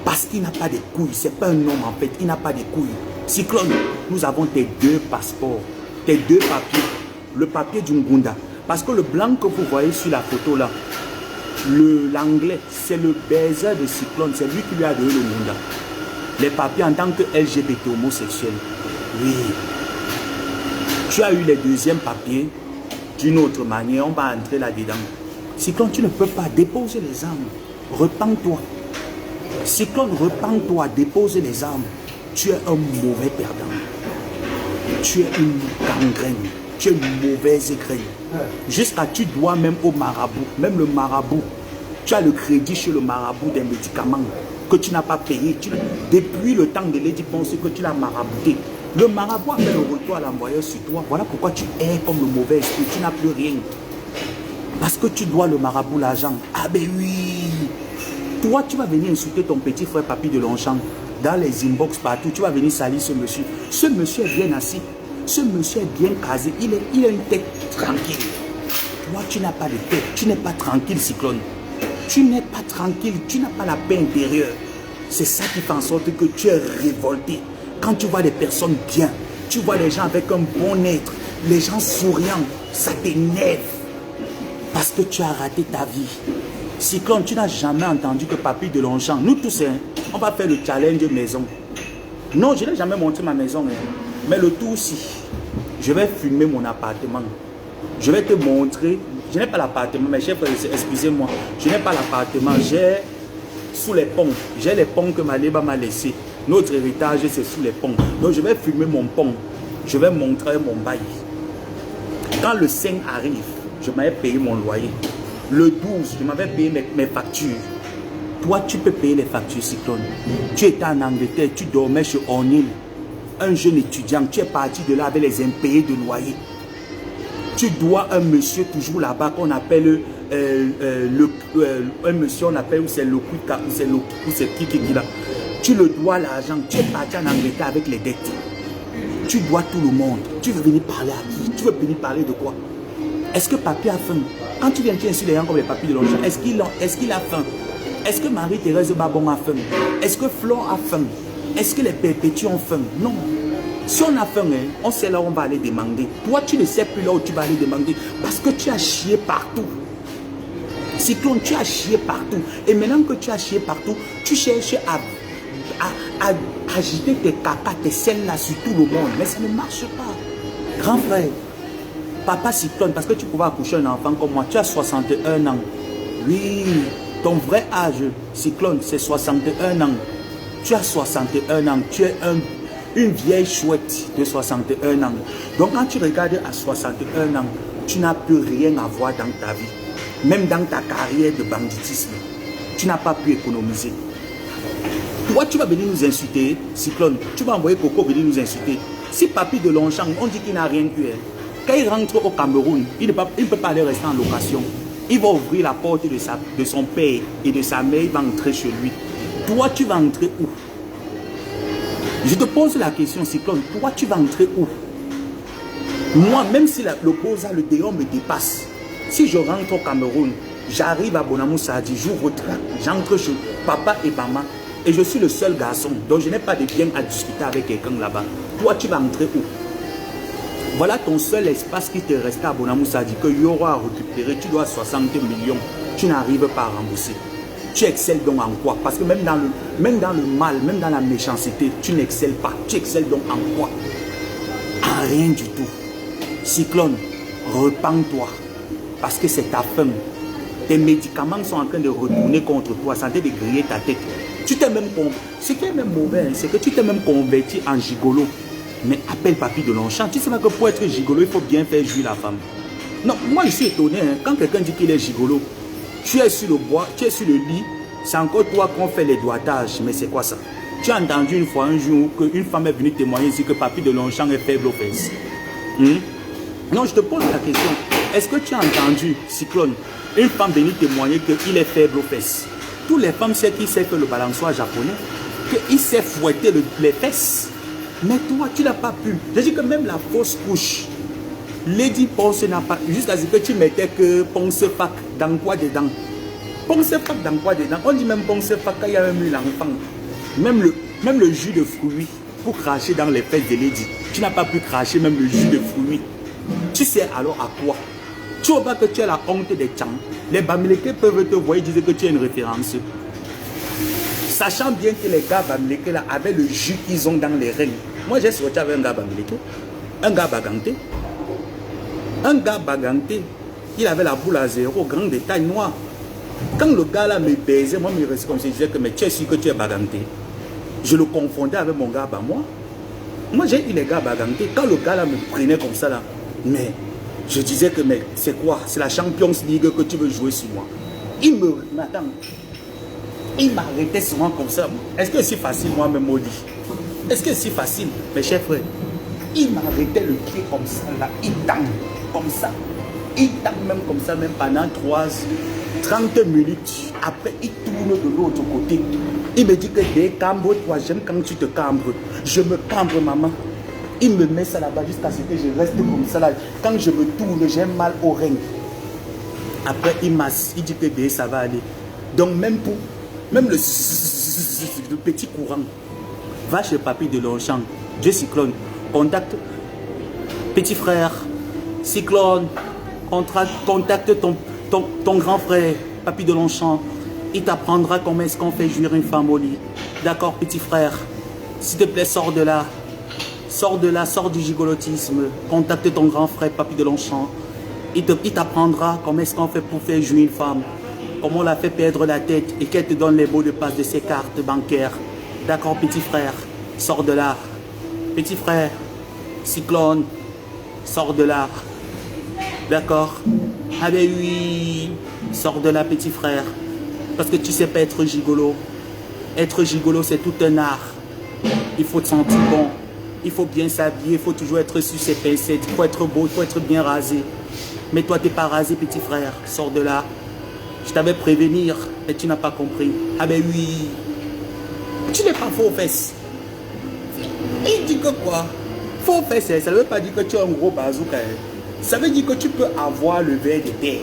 [SPEAKER 4] Parce qu'il n'a pas de couilles, c'est pas un homme en fait, il n'a pas de couilles. Cyclone, nous avons tes 2 passeports, tes 2 papiers, le papier du Ngunda. Parce que le blanc que vous voyez sur la photo là, l'anglais, c'est le baiser de Cyclone, c'est lui qui lui a donné le Ngunda. Les papiers en tant que LGBT homosexuel. Oui. Tu as eu les 2e papiers d'une autre manière, on va entrer là-dedans. Cyclone, tu ne peux pas déposer les armes. Repends-toi. Cyclone, repends-toi, dépose les armes. Tu es un mauvais perdant. Tu es une gangrène. Tu es une mauvaise graine. Jusqu'à tu dois même au marabout, même le marabout. Tu as le crédit chez le marabout des médicaments que tu n'as pas payé. Depuis le temps de Lady Ponce que tu l'as marabouté. Le marabout a fait le retour à l'envoyeur sur toi. Voilà pourquoi tu es comme le mauvais esprit. Tu n'as plus rien. Parce que tu dois le marabout l'argent. Ah ben oui. Toi, tu vas venir insulter ton petit frère papy de Longchamp. Dans les inbox partout. Tu vas venir salir ce monsieur. Ce monsieur est bien assis. Ce monsieur est bien casé. Il a une tête tranquille. Toi, tu n'as pas de tête. Tu n'es pas tranquille, Cyclone. Tu n'es pas tranquille. Tu n'as pas la paix intérieure. C'est ça qui fait en sorte que tu es révolté. Quand tu vois des personnes bien, tu vois les gens avec un bon être, les gens souriants, ça t'énerve. Parce que tu as raté ta vie. Cyclone, tu n'as jamais entendu que papy de Longchamp, nous tous, hein, on va faire le challenge maison. Non, je n'ai jamais montré ma maison. Hein. Mais le tout aussi, je vais filmer mon appartement. Je vais te montrer. Je n'ai pas l'appartement, mais chef, excusez-moi. Je n'ai pas l'appartement. J'ai sous les ponts. J'ai les ponts que Maléba m'a laissés. Notre héritage, c'est sous les ponts. Donc, je vais filmer mon pont. Je vais montrer mon bail. Quand le 5 arrive, je m'avais payé mon loyer. Le 12, je m'avais payé mes factures. Toi, tu peux payer les factures, Cyclone. Tu étais en Angleterre, tu dormais chez O'Neill. Un jeune étudiant, tu es parti de là avec les impayés de loyer. Tu dois un monsieur toujours là-bas qu'on appelle un monsieur, on appelle, ou c'est le Kwika, ou c'est qui là. Tu le dois l'argent. Tu es parti en Angleterre avec les dettes. Tu dois tout le monde. Tu veux venir parler à qui? Tu veux venir parler de quoi? Est-ce que papy a faim? Quand tu viens, tu insultes les gens comme les papys de Longchamp. Est-ce qu'il a faim? Est-ce que Marie-Thérèse Babon a faim? Est-ce que Flore a faim? Est-ce que les perpétués ont faim? Non. Si on a faim, hein, on sait là où on va aller demander. Toi, tu ne sais plus là où tu vas aller demander parce que tu as chié partout. Cyclone, tu as chié partout. Et maintenant que tu as chié partout, tu cherches à agiter tes caca, tes selles là sur tout le monde. Mais ça ne marche pas. Grand frère, papa Cyclone, parce que tu pouvais accoucher un enfant comme moi, tu as 61 ans. Oui, ton vrai âge, Cyclone, c'est 61 ans. Tu as 61 ans, tu es une vieille chouette de 61 ans. Donc quand tu regardes à 61 ans, tu n'as plus rien à voir dans ta vie. Même dans ta carrière de banditisme, tu n'as pas pu économiser. Toi, tu vas venir nous insulter, Cyclone. Tu vas envoyer Coco venir nous insulter. Si papy de Longchamp, on dit qu'il n'a rien eu. Quand il rentre au Cameroun, il ne peut pas aller rester en location. Il va ouvrir la porte de son père et de sa mère, il va entrer chez lui. Toi, tu vas entrer où? Je te pose la question, Cyclone. Toi, tu vas entrer où? Moi, même si le Boza, le déon me dépasse, si je rentre au Cameroun, j'arrive à Bonamou Sadi, j'ouvre train, j'entre chez papa et maman, et je suis le seul garçon, donc je n'ai pas de bien à discuter avec quelqu'un là-bas. Toi, tu vas entrer où? Voilà ton seul espace qui te reste à Bonamou Sadi, que Yoro a récupéré, tu dois 60 millions, tu n'arrives pas à rembourser. Tu excelles donc en quoi? Parce que même dans le mal, même dans la méchanceté, tu n'excelles pas. Tu excelles donc en quoi? En rien du tout. Cyclone, repens-toi. Parce que c'est ta faim. Tes médicaments sont en train de retourner contre toi, sans te de griller ta tête. Tu t'es même converti. Ce qui est même mauvais, c'est que tu t'es même converti en gigolo. Mais appelle papy de Longchamp. Tu sais pas que pour être gigolo, il faut bien faire jouir la femme. Non, moi je suis étonné. Hein, quand quelqu'un dit qu'il est gigolo, tu es sur le bois, tu es sur le lit, c'est encore toi qu'on fait les doigtages. Mais c'est quoi ça? Tu as entendu une fois, un jour, qu'une femme est venue témoigner ici que papy de Longchamp est faible aux fesses. Non, je te pose la question. Est-ce que tu as entendu, Cyclone, une femme venue témoigner qu'il est faible aux fesses? Toutes les femmes savent qu'il sait que le balançoire japonais, qu'il sait fouetter les fesses. Mais toi, tu n'as pas pu. Je dis que même la fausse couche, Lady Ponce n'a pas, jusqu'à ce que tu mettais que Ponce Fac dans quoi dedans? Ponce Fac dans quoi dedans? On dit même Ponce Fac quand il y a même eu l'enfant. Même le jus de fruits pour cracher dans les fesses de Lady. Tu n'as pas pu cracher même le jus de fruits. Tu sais alors à quoi? Tu vois pas que tu as la honte des gens. Les Bamileke peuvent te voir et dire que tu es une référence. Sachant bien que les gars Bamileke là avaient le jus qu'ils ont dans les reins. Moi j'ai sorti avec un gars Bamileke, un gars Baganté. Un gars Baganté, il avait la boule à zéro, grande de taille noire. Quand le gars là me baisait, moi je me restais comme si je disais que mais tu es sûr que tu es Baganté. Je le confondais avec mon gars moi. Moi j'ai eu les gars Baganté. Quand le gars là me prenait comme ça là, mais je disais que mais c'est quoi? C'est la Champions League que tu veux jouer sur moi. Il m'arrêtait souvent comme ça. Est-ce que c'est facile moi me maudit? Est-ce que c'est facile? Mes chers frères, il m'arrêtait le pied comme ça là, il tangue comme ça. Il tangue même comme ça, même pendant 30 minutes. Après, il tourne de l'autre côté. Il me dit que dès cambre-toi, j'aime quand tu te cambres. Je me cambre, maman. Il me met ça là-bas jusqu'à ce que je reste comme ça là. Quand je me tourne, j'ai mal au rein. Après, il masse. Il dit que dès ça va aller. Donc, même le petit courant, va chez papy de Longchamp. Dieu Cyclone. Contacte petit frère. Cyclone. Contacte ton grand frère, papy de Longchamp. Il t'apprendra comment est-ce qu'on fait jouir une femme au lit. D'accord, petit frère? S'il te plaît, sors de là. Sors de là, sors du gigolotisme. Contacte ton grand frère, papy de Longchamp. Il t'apprendra comment est-ce qu'on fait pour faire jouir une femme. Comment on la fait perdre la tête et qu'elle te donne les mots de passe de ses cartes bancaires. D'accord, petit frère? Sors de là. Petit frère, Cyclone, sors de là. D'accord? Ah ben oui, sors de là, petit frère. Parce que tu sais pas être gigolo. Être gigolo, c'est tout un art. Il faut te sentir bon. il faut bien s'habiller, il faut toujours être sur ses pincettes, il faut être beau, il faut être bien rasé. Mais toi, tu n'es pas rasé, petit frère. Sors de là. Je t'avais prévenir, mais tu n'as pas compris. Ah ben oui. Tu n'es pas faux aux fesses. Il dit que quoi? Faux aux fesses, ça ne veut pas dire que tu es un gros bazooka. Ça veut dire que tu peux avoir le verre de terre.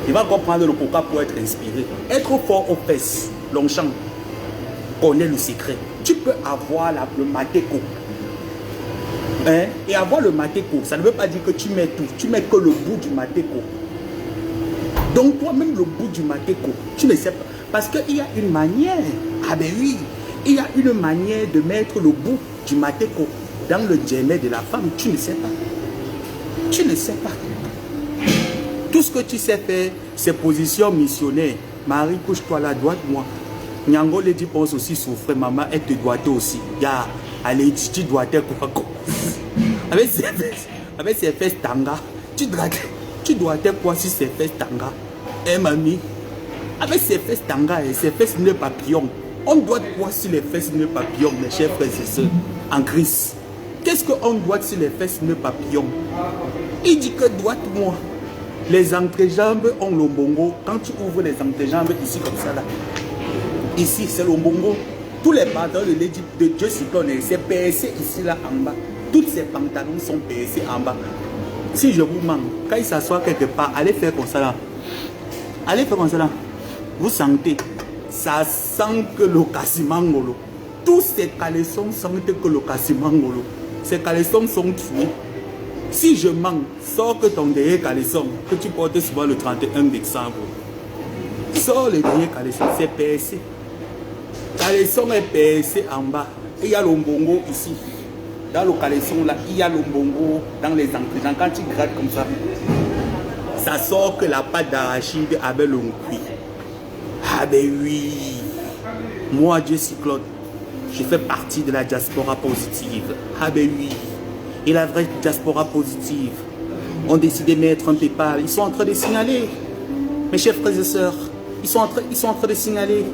[SPEAKER 4] Il va comprendre le pourquoi pour être inspiré. Être fort aux fesses, Longchamp connaît le secret. Tu peux avoir le matéco. Hein? Et avoir le matéco, ça ne veut pas dire que tu mets tout. Tu mets que le bout du matéco. Donc toi-même, le bout du matéco, tu ne sais pas. Parce qu'il y a une manière. Ah ben oui, il y a une manière de mettre le bout du matéco dans le djemé de la femme. Tu ne sais pas. Tu ne sais pas. Tout ce que tu sais faire, c'est position missionnaire. Marie, couche-toi là, droite-moi. Nyango le dit, pense aussi souffrir, maman, elle te doit aussi. Ya, allez, tu dois te quoi. Avec ses fesses tanga, tu dois te quoi si ses fesses tanga. Eh mamie, avec ses fesses tanga et ses fesses nœuds papillons, on doit quoi sur les fesses nœuds papillons, mes chers frères et sœurs, en Christ. Qu'est-ce qu'on doit sur les fesses nœuds papillons? Il dit que droite-moi. Les entrejambes ont l'ombongo. Quand tu ouvres les entrejambes ici comme ça là, ici c'est l'ombongo. Tous les pantalons de Dieu Cyclone, c'est percé ici là en bas. Tous ces pantalons sont percés en bas. Si je vous manque, quand il s'assoit quelque part, allez faire comme ça là. Allez faire comme ça là. Vous sentez, ça sent que le cassimangolo. Tous ces caleçons sentent que le cassimangolo. Ces caleçons sont tués. Si je manque, sors que ton dernier caleçon que tu portes souvent le 31 décembre. Sors le dernier caleçon, c'est percé. Caleçon est percé en bas. Il y a l'ombongo ici. Dans le caleçon là, il y a l'ombongo dans les entrées. Quand tu grattes comme ça, ça sort que la pâte d'arachide avec le cuit. Ah ben oui. Moi, Dieu Cyclone, je fais partie de la diaspora positive. Ah ben oui. Et la vraie diaspora positive ont décidé de mettre un PayPal. Ils sont en train de signaler. Mes chers frères et sœurs, ils sont en train de signaler.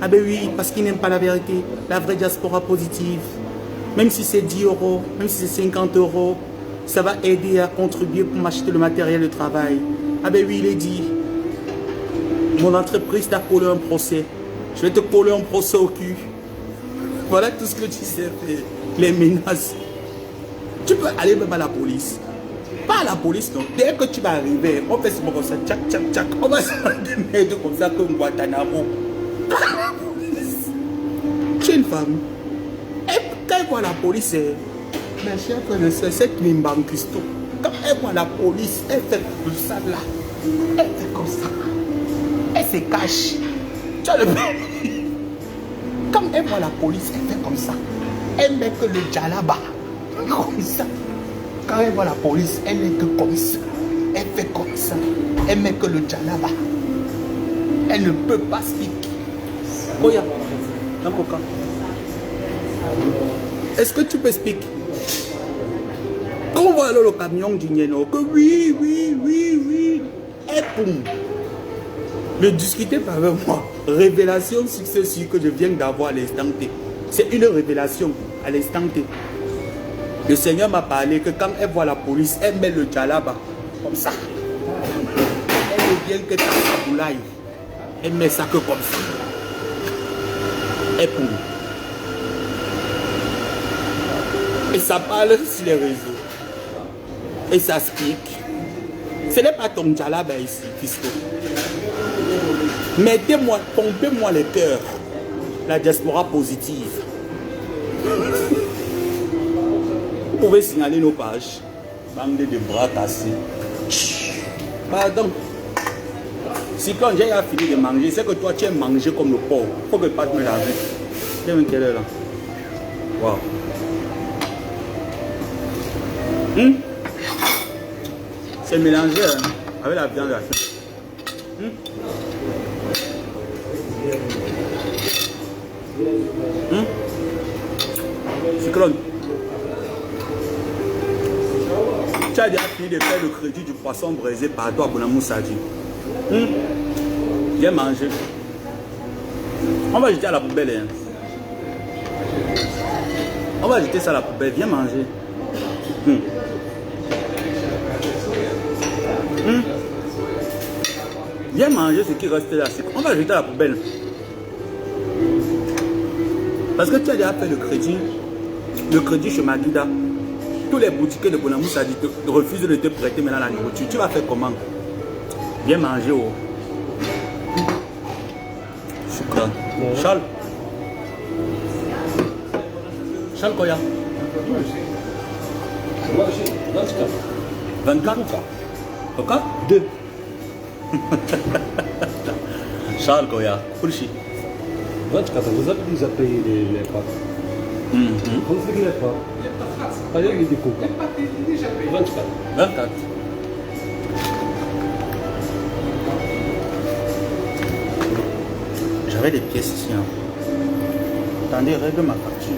[SPEAKER 4] Ah ben oui, parce qu'ils n'aiment pas la vérité. La vraie diaspora positive. Même si c'est 10 euros, même si c'est 50 euros, ça va aider à contribuer pour m'acheter le matériel de travail. Ah ben oui, il est dit. Mon entreprise t'a collé un procès. Je vais te coller un procès au cul. Voilà tout ce que tu sais faire. Les menaces. Tu peux aller même à la police. Pas à la police, non. Dès que tu vas arriver, on fait souvent comme ça, tchac, tchac, tchac. On va se mettre comme ça comme Guantanamo. Tu es une femme. Et quand elle voit la police, mes chers frères et sœurs, cette Mimbankisto, quand elle voit la police, elle fait comme ça là. Elle fait comme ça. Elle se cache. Tu as le quand elle voit la police, elle fait comme ça. Elle met que le djalaba. Comme ça. Quand elle voit la police, elle n'est que comme ça. Elle fait comme ça. Elle met que le djalaba. Elle ne peut pas speak. Oya, est-ce que tu peux speak? Quand on voit alors le camion du Nieno, que oui, oui, oui, oui. Et boum. Ne discutez pas avec moi. Révélation sur ceci que je viens d'avoir à l'instant T. C'est une révélation à l'instant T. Le Seigneur m'a parlé que quand elle voit la police, elle met le djalaba comme ça. Elle ne vient que ta saboulaille. Elle met ça que comme ça. Et pour. Et ça parle sur les réseaux. Et ça speak. Ce n'est pas ton djalaba ici, Fisco. Mettez-moi, pompez-moi les cœurs. La diaspora positive. Vous pouvez signaler nos pages. Bande de bras cassés. Pardon. Si quand j'ai fini de manger, c'est que toi tu as mangé comme le porc. Il faut que pas me laver. Tiens, quelle est là? Wow. C'est mélangé hein, avec la viande. Cyclone. Tu as déjà fini de faire le crédit du poisson braisé par toi, Bonamou Sadi. Viens manger. On va jeter à la poubelle. Hein. On va jeter ça à la poubelle. Viens manger. Viens manger ce qui reste là. On va jeter à la poubelle. Parce que tu as déjà fait le crédit chez Magida. Tous les boutiquiers de Bonamou refusent de te prêter maintenant la nourriture. Tu vas faire comment? Viens manger. Oh. Choukran. Charles. Charles Koya. 24. Pourquoi?
[SPEAKER 5] 2.
[SPEAKER 4] Charles Koya. Pourchi.
[SPEAKER 5] 24, vous avez déjà payé les pâtes. Vous savez les pâtes. Pas les coca. 24.
[SPEAKER 4] 24. J'avais des pièces ici. Hein. Attendez, règle ma facture.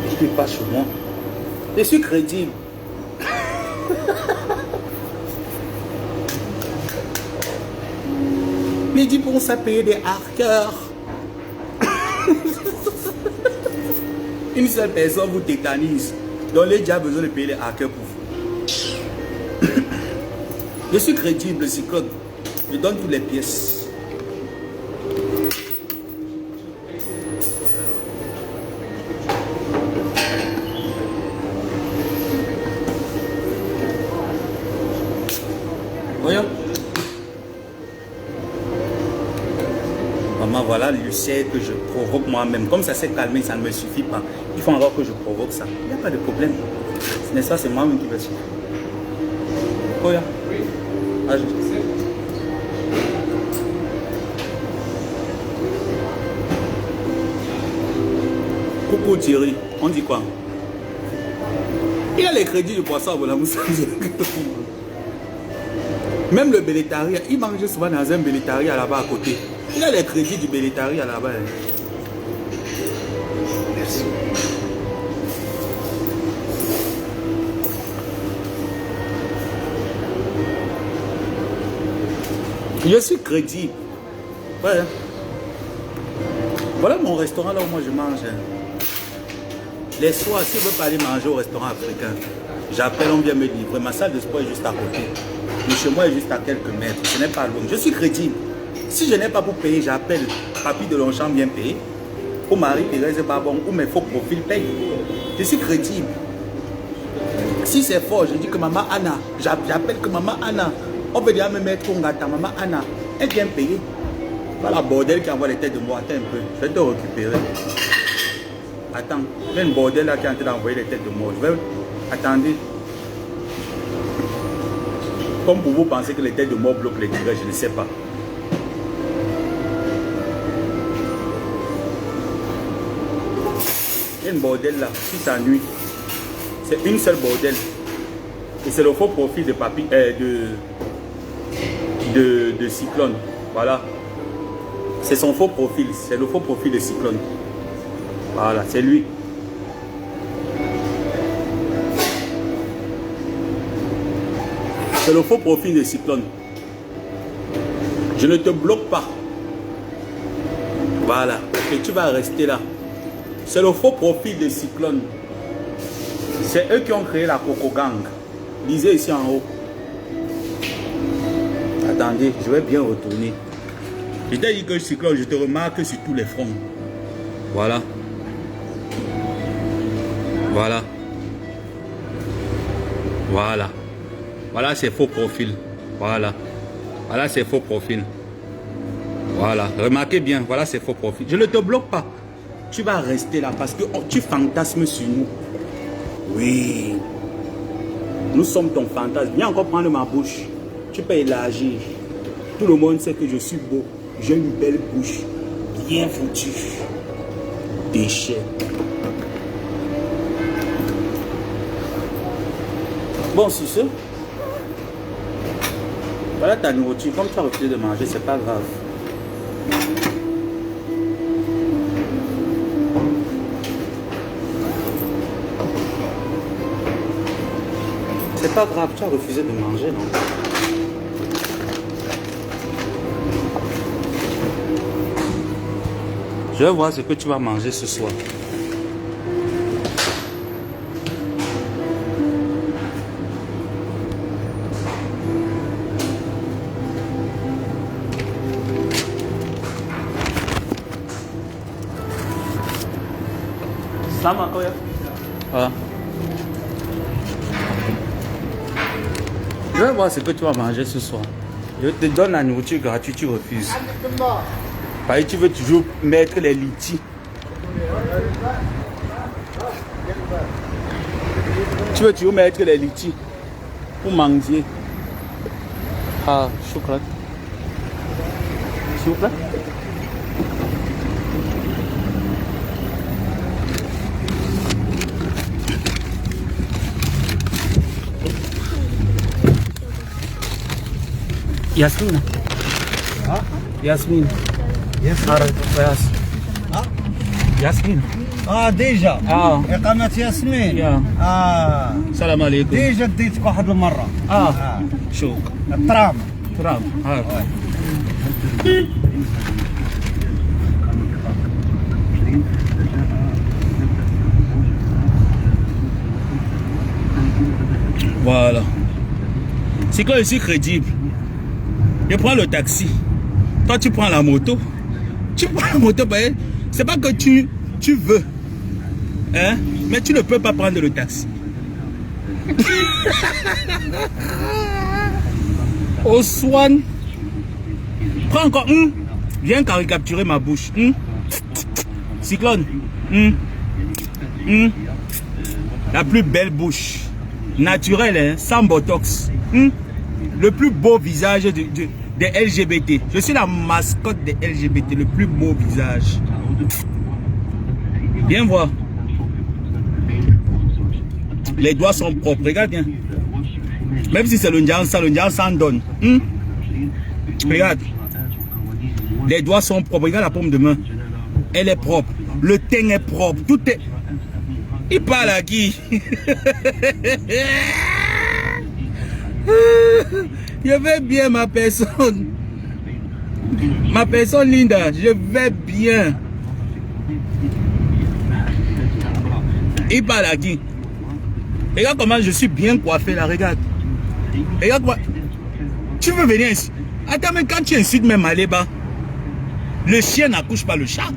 [SPEAKER 4] Je ne suis pas chez moi. Je suis crédible. Mais dis pour ça payer des hackers. Une seule personne vous tétanise. Donc les gens ont besoin de payer les hackers pour vous. Je suis crédible, Cyclone. Je donne toutes les pièces. Voyons. Maman, voilà l'ulcère que je provoque moi-même. Comme ça s'est calmé, ça ne me suffit pas. Il faut encore que je provoque ça. Il n'y a pas de problème. N'est-ce pas, c'est moi-même qui vais suivre. Koya. Ajoute. Coucou Thierry, on dit quoi? Il a les crédits du poisson à Bonamoussa. Même le Bellétaria, il mange souvent dans un Bellétaria là-bas à côté. Il a les crédits du Bellétaria là-bas.
[SPEAKER 5] Merci.
[SPEAKER 4] Je suis crédible. Ouais. Voilà mon restaurant là où moi je mange. Les soirs, si je veux pas aller manger au restaurant africain, j'appelle, on vient me livrer. Ma salle de sport est juste à côté. Mais chez moi est juste à quelques mètres. Ce n'est pas loin. Je suis crédible. Si je n'ai pas pour payer, j'appelle. Papy de Longchamp vient payer. Ou Marie-Thérèse Babon, ou mes faux profils payent. Je suis crédible. Si c'est fort, je dis que maman Anna. J'appelle que maman Anna. On peut déjà me mettre au gâteau, maman Anna. Elle vient payer. Voilà, bordel qui envoie les têtes de moi. Attends un peu. Je vais te récupérer. Attends. Il y a une bordel là qui est en train d'envoyer les têtes de moi. Je vais. Attendez. Comme pour vous pensez que les têtes de mort bloquent les tigres, je ne sais pas. Il y a une bordel là qui s'ennuie. C'est une seule bordel. Et c'est le faux profil de papy, de Cyclone. Voilà. C'est son faux profil. C'est le faux profil de Cyclone. Voilà, c'est lui. C'est le faux profil de Cyclone. Je ne te bloque pas. Voilà. Et tu vas rester là. C'est le faux profil de Cyclone. C'est eux qui ont créé la Coco Gang. Lisez ici en haut. Attendez, je vais bien retourner. Je t'ai dit que Cyclone, je te remarque sur tous les fronts. Voilà. Voilà. Voilà. Voilà, c'est faux profil. Voilà. Voilà, c'est faux profil. Voilà. Remarquez bien. Voilà, c'est faux profil. Je ne te bloque pas. Tu vas rester là parce que tu fantasmes sur nous. Oui. Nous sommes ton fantasme. Viens encore prendre ma bouche. Tu peux élargir. Tout le monde sait que je suis beau. J'ai une belle bouche. Bien foutue. Déchet. Bon, sur ce. Voilà ta nourriture. Comme tu as refusé de manger, c'est pas grave. C'est pas grave, tu as refusé de manger, non? Je vais voir ce que tu vas manger ce soir. Sama, oh, voilà. Je vais voir ce que tu vas manger ce soir. Je te donne la nourriture gratuite, tu refuses. Parce que tu veux toujours mettre les litis. Tu veux toujours mettre les litis pour manger. Ah, chocolat. S'il vous plaît. Yasmin.
[SPEAKER 5] Ah?
[SPEAKER 4] Yasmin.
[SPEAKER 5] Yasmin.
[SPEAKER 4] Ah? Yasmin.
[SPEAKER 5] اه ديجا اقامه ياسمين
[SPEAKER 4] يا. السلام عليكم.
[SPEAKER 5] ديجا ديتك واحد المره
[SPEAKER 4] شو
[SPEAKER 5] الترام
[SPEAKER 4] ترام Voilà. C'est quoi, je suis crédible. Je prends le taxi. Toi, tu prends la moto. Tu prends la moto, ben, c'est pas que tu veux. Hein? Mais tu ne peux pas prendre le taxi. Au Swan. Prends encore. Viens caricaturer ma bouche. Cyclone. La plus belle bouche. Naturelle, hein? Sans botox. Le plus beau visage des LGBT. Je suis la mascotte des LGBT. Le plus beau visage. Viens voir. Les doigts sont propres. Regarde bien. Même si c'est le Ndian s'en donne. Regarde. Les doigts sont propres. Regarde la paume de main. Elle est propre. Le teint est propre. Tout est... Il parle à qui? Je vais bien, ma personne. Ma personne Linda, je vais bien. Il parle à qui? Regarde comment je suis bien coiffé là, regarde. Regarde quoi. Tu veux venir ici? Attends, mais quand tu insultes même Maléba, le chien n'accouche pas le chat.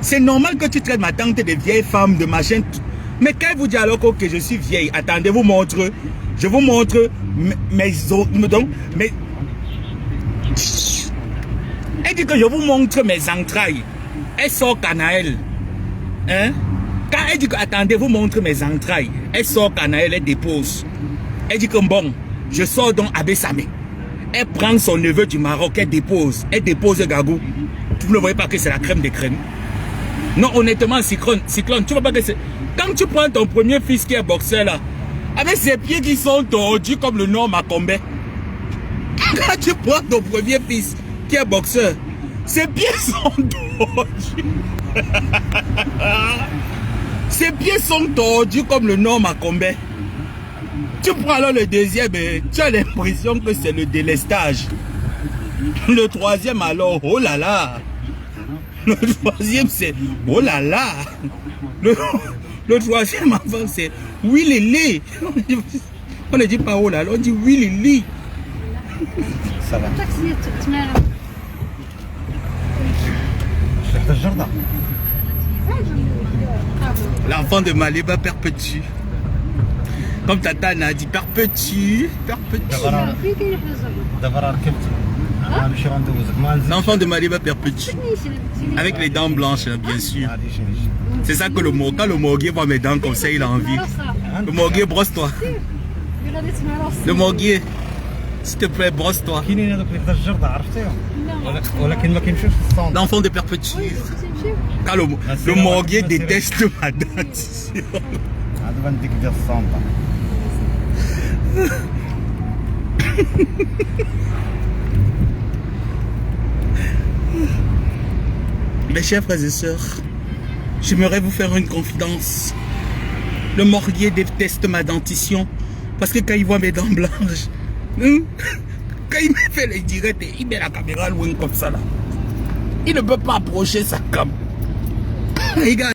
[SPEAKER 4] C'est normal que tu traites ma tante de vieille femme, de machin. Mais quand il vous dit alors que je suis vieille, attendez, vous montre. Je vous montre mes elle dit que je vous montre mes entrailles. Elle sort Canaël. Hein? Quand elle dit que attendez, vous montre mes entrailles. Elle sort Canaël, elle dépose. Elle dit que bon, je sors donc Abessamé. Elle prend son neveu du Maroc, elle dépose. Elle dépose Gagou. Vous ne voyez pas que c'est la crème des crèmes? Non, honnêtement, Cyclone, tu vois pas que c'est... Quand tu prends ton premier fils qui est boxeur là, avec ses pieds qui sont tordus comme le Nord Macombé. Quand tu prends ton premier fils qui est boxeur, ses pieds sont tordus. Ses pieds sont tordus comme le Nord Macombé. Tu prends alors le deuxième, tu as l'impression que c'est le délestage. Le troisième alors, oh là là. Le troisième c'est, oh là là. Le troisième enfant c'est, oui Lili. On ne dit pas oh là là, on dit oui Lili.
[SPEAKER 5] Ça va.
[SPEAKER 4] L'enfant de Maléba perpétue. Comme Tata a dit, perpétue. L'enfant de Maléba perpétue. Avec les dents blanches, bien sûr. C'est ça que quand le morguier voit mes dents comme ça, il a envie. Le morguier, brosse-toi. Le morguier, s'il te plaît, brosse-toi. L'enfant de perpétue. Quand le morguier déteste ma dentition. Mes chers frères et sœurs, j'aimerais vous faire une confidence. Le morguier déteste ma dentition parce que quand il voit mes dents blanches, quand il me fait les directs, il met la caméra loin comme ça là. Il ne peut pas approcher sa cam. Regarde.